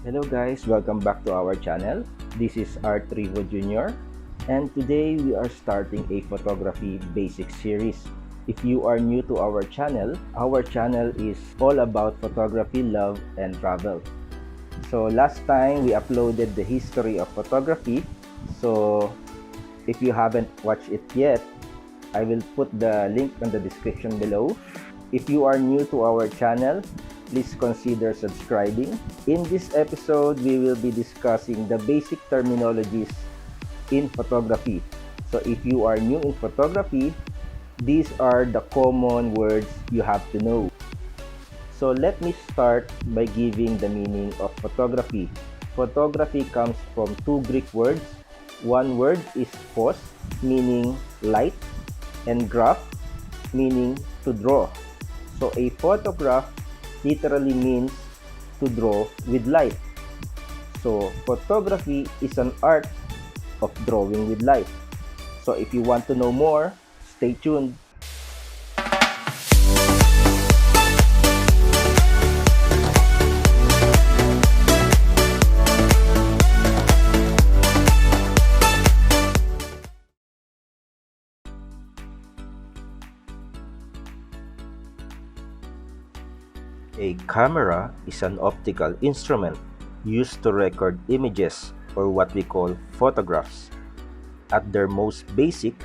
Hello guys, welcome back to our channel. This is Arturo Rivo Jr. and today we are starting a photography basic series. If you are new to our channel is all about photography, love, and travel. So last time we uploaded the history of photography. So if you haven't watched it yet, I will put the link in the description below. If you are new to our channel, please consider subscribing. In this episode, we will be discussing the basic terminologies in photography. So if you are new in photography, these are the common words you have to know. So let me start by giving the meaning of photography. Photography comes from two Greek words. One word is phos, meaning light, and graph, meaning to draw. So a photograph literally means to draw with light. So photography is an art of drawing with light. So if you want to know more, stay tuned. A camera is an optical instrument used to record images, or what we call photographs. At their most basic,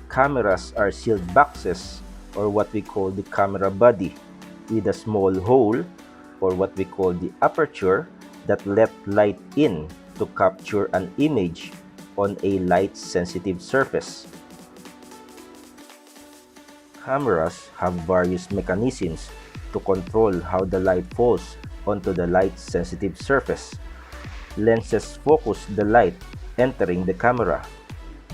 cameras are sealed boxes, or what we call the camera body, with a small hole, or what we call the aperture, that let light in to capture an image on a light-sensitive surface. Cameras have various mechanisms to control how the light falls onto the light-sensitive surface. Lenses focus the light entering the camera.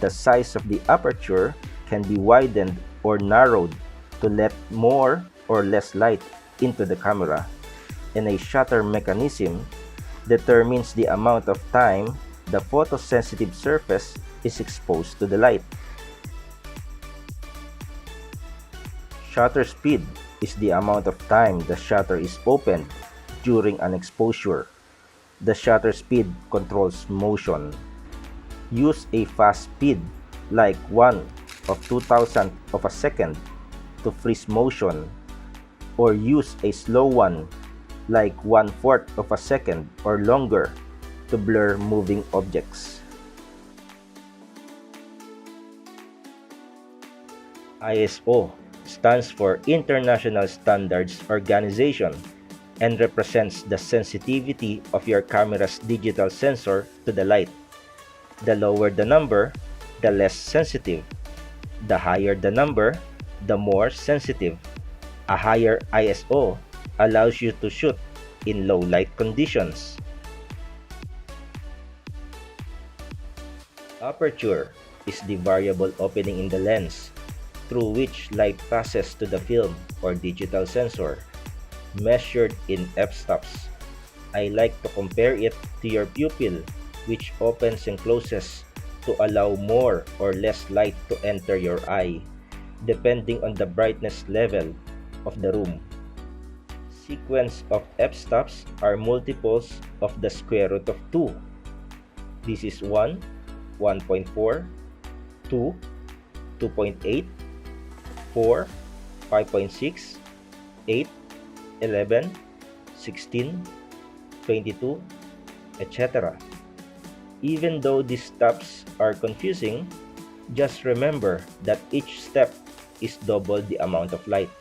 The size of the aperture can be widened or narrowed to let more or less light into the camera. And a shutter mechanism determines the amount of time the photosensitive surface is exposed to the light. Shutter speed is the amount of time the shutter is opened during an exposure. The shutter speed controls motion. Use a fast speed like 1/2000 of a second to freeze motion, or use a slow one like 1/4 of a second or longer to blur moving objects. ISO stands for International Standards Organization and represents the sensitivity of your camera's digital sensor to the light. The lower the number, the less sensitive. The higher the number, the more sensitive. A higher ISO allows you to shoot in low light conditions. Aperture is the variable opening in the lens through which light passes to the film or digital sensor, measured in f-stops. I like to compare it to your pupil, which opens and closes to allow more or less light to enter your eye, depending on the brightness level of the room. Sequence of f-stops are multiples of the square root of 2. This is 1, 1.4, 2, 2.8, 4, 5.6, 8, 11, 16, 22, etc. Even though these steps are confusing, just remember that each step is double the amount of light.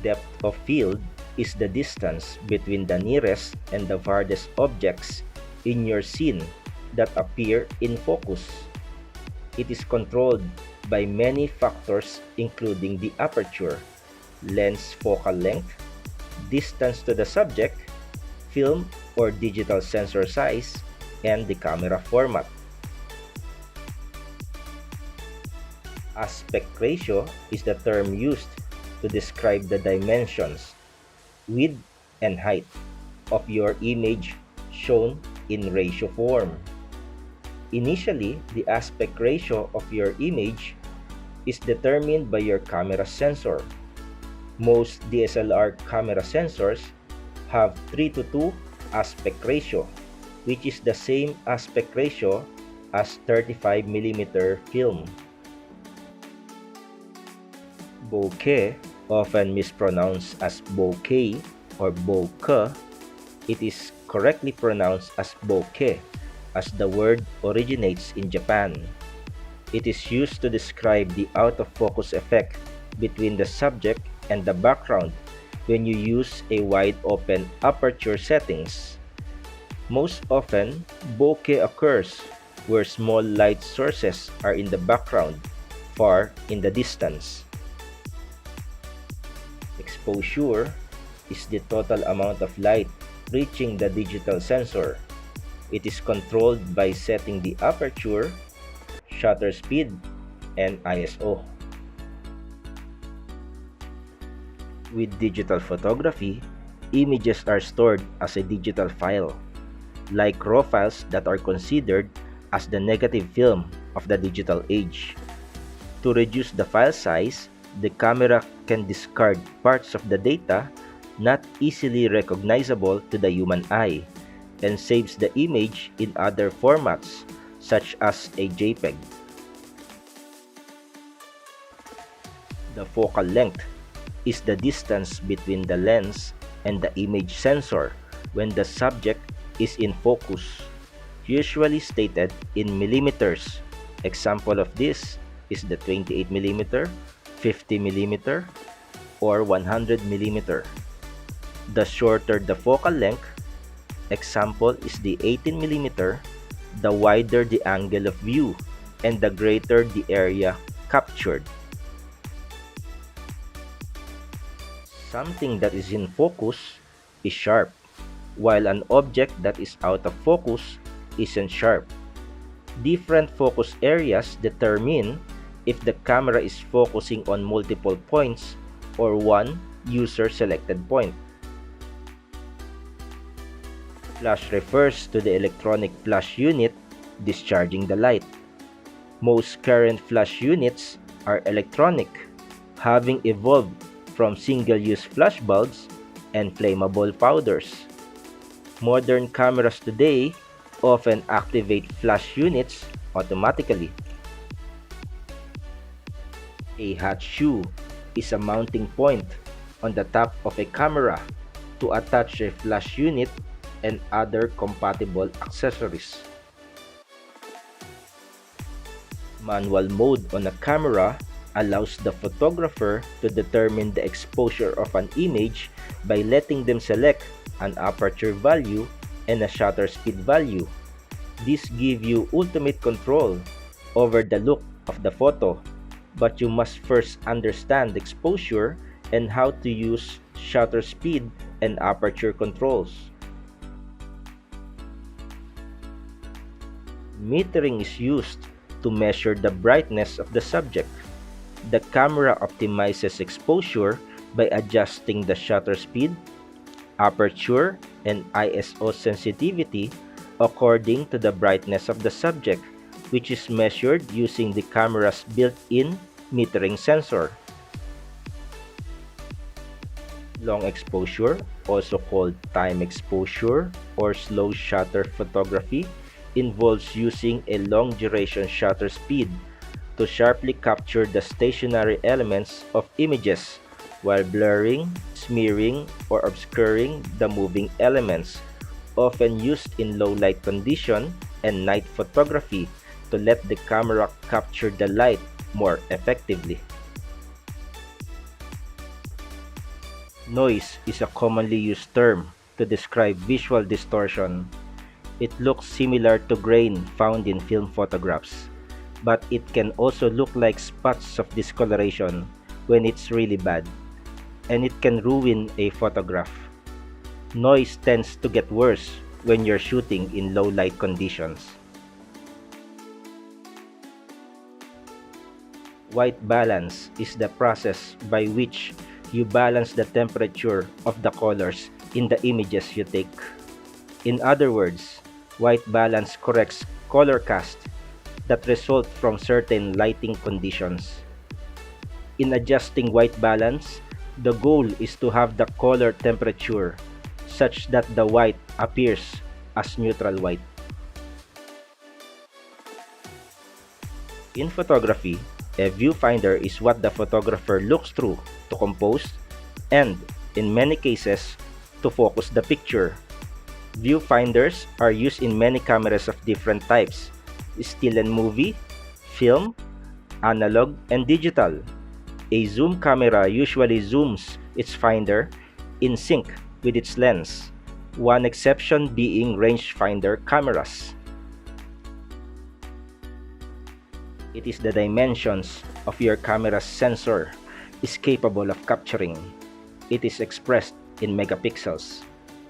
Depth of field is the distance between the nearest and the farthest objects in your scene that appear in focus. It is controlled by many factors, including the aperture, lens focal length, distance to the subject, film or digital sensor size, and the camera format. Aspect ratio is the term used to describe the dimensions, width, and height of your image shown in ratio form. Initially, the aspect ratio of your image is determined by your camera sensor. Most DSLR camera sensors have 3:2 aspect ratio, which is the same aspect ratio as 35mm film. Bokeh, often mispronounced as bokeh or bokeh, it is correctly pronounced as bokeh, as the word originates in Japan. It is used to describe the out-of-focus effect between the subject and the background when you use a wide-open aperture settings. Most often, bokeh occurs where small light sources are in the background, far in the distance. Exposure is the total amount of light reaching the digital sensor. It is controlled by setting the aperture, shutter speed, and ISO. With digital photography, images are stored as a digital file, like RAW files that are considered as the negative film of the digital age. To reduce the file size, the camera can discard parts of the data not easily recognizable to the human eye and saves the image in other formats such as a JPEG. The focal length is the distance between the lens and the image sensor when the subject is in focus, usually stated in millimeters. Example of this is the 28mm, 50mm, or 100mm. The shorter the focal length, example is the 18mm, the wider the angle of view and the greater the area captured. Something that is in focus is sharp, while an object that is out of focus isn't sharp. Different focus areas determine if the camera is focusing on multiple points or one user-selected point. Flash refers to the electronic flash unit discharging the light. Most current flash units are electronic, having evolved from single-use flash bulbs and flammable powders. Modern cameras today often activate flash units automatically. A hot shoe is a mounting point on the top of a camera to attach a flash unit and other compatible accessories. Manual mode on a camera allows the photographer to determine the exposure of an image by letting them select an aperture value and a shutter speed value. This gives you ultimate control over the look of the photo, but you must first understand exposure and how to use shutter speed and aperture controls. Metering is used to measure the brightness of the subject. The camera optimizes exposure by adjusting the shutter speed, aperture, and ISO sensitivity according to the brightness of the subject, which is measured using the camera's built-in metering sensor. Long exposure, also called time exposure or slow shutter photography, involves using a long-duration shutter speed to sharply capture the stationary elements of images while blurring, smearing, or obscuring the moving elements, often used in low-light condition and night photography to let the camera capture the light more effectively. Noise is a commonly used term to describe visual distortion. It looks similar to grain found in film photographs, but it can also look like spots of discoloration when it's really bad, and it can ruin a photograph. Noise tends to get worse when you're shooting in low light conditions. White balance is the process by which you balance the temperature of the colors in the images you take. In other words, white balance corrects color cast that result from certain lighting conditions. In adjusting white balance, the goal is to have the color temperature such that the white appears as neutral white. In photography, a viewfinder is what the photographer looks through to compose and, in many cases, to focus the picture. Viewfinders are used in many cameras of different types: still and movie, film, analog, and digital. A zoom camera usually zooms its finder in sync with its lens, one exception being rangefinder cameras. It is the dimensions of your camera's sensor is capable of capturing. It is expressed in megapixels.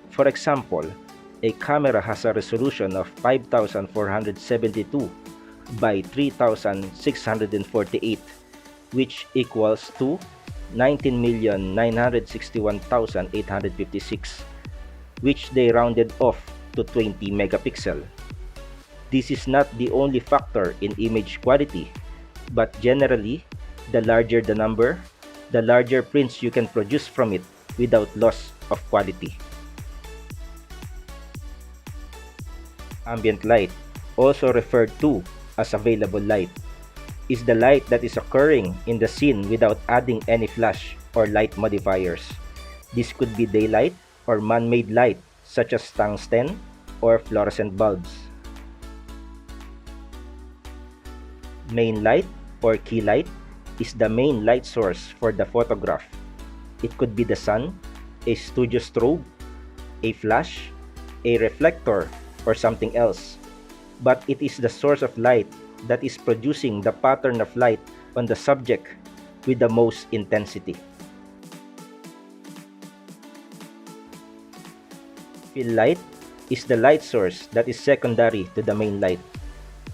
For example, a camera has a resolution of 5472 by 3648, which equals to 19,961,856, which they rounded off to 20 megapixel. This is not the only factor in image quality, but generally, the larger the number, the larger prints you can produce from it without loss of quality. Ambient light, also referred to as available light, is the light that is occurring in the scene without adding any flash or light modifiers. This could be daylight or man-made light such as tungsten or fluorescent bulbs. Main light or key light is the main light source for the photograph. It could be the sun, a studio strobe, a flash, a reflector, or something else. But it is the source of light that is producing the pattern of light on the subject with the most intensity. Fill light is the light source that is secondary to the main light.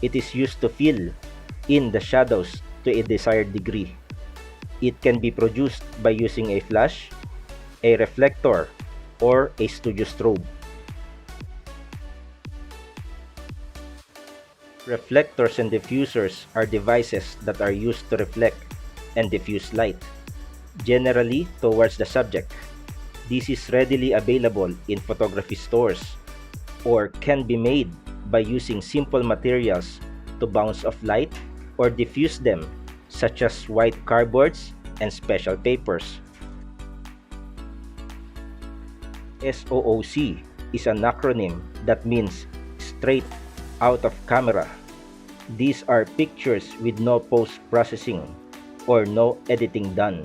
It is used to fill in the shadows to a desired degree. It can be produced by using a flash, a reflector, or a studio strobe. Reflectors and diffusers are devices that are used to reflect and diffuse light, generally towards the subject. This is readily available in photography stores or can be made by using simple materials to bounce off light or diffuse them, such as white cardboards and special papers. SOOC is an acronym that means straight out of camera. These are pictures with no post-processing or no editing done.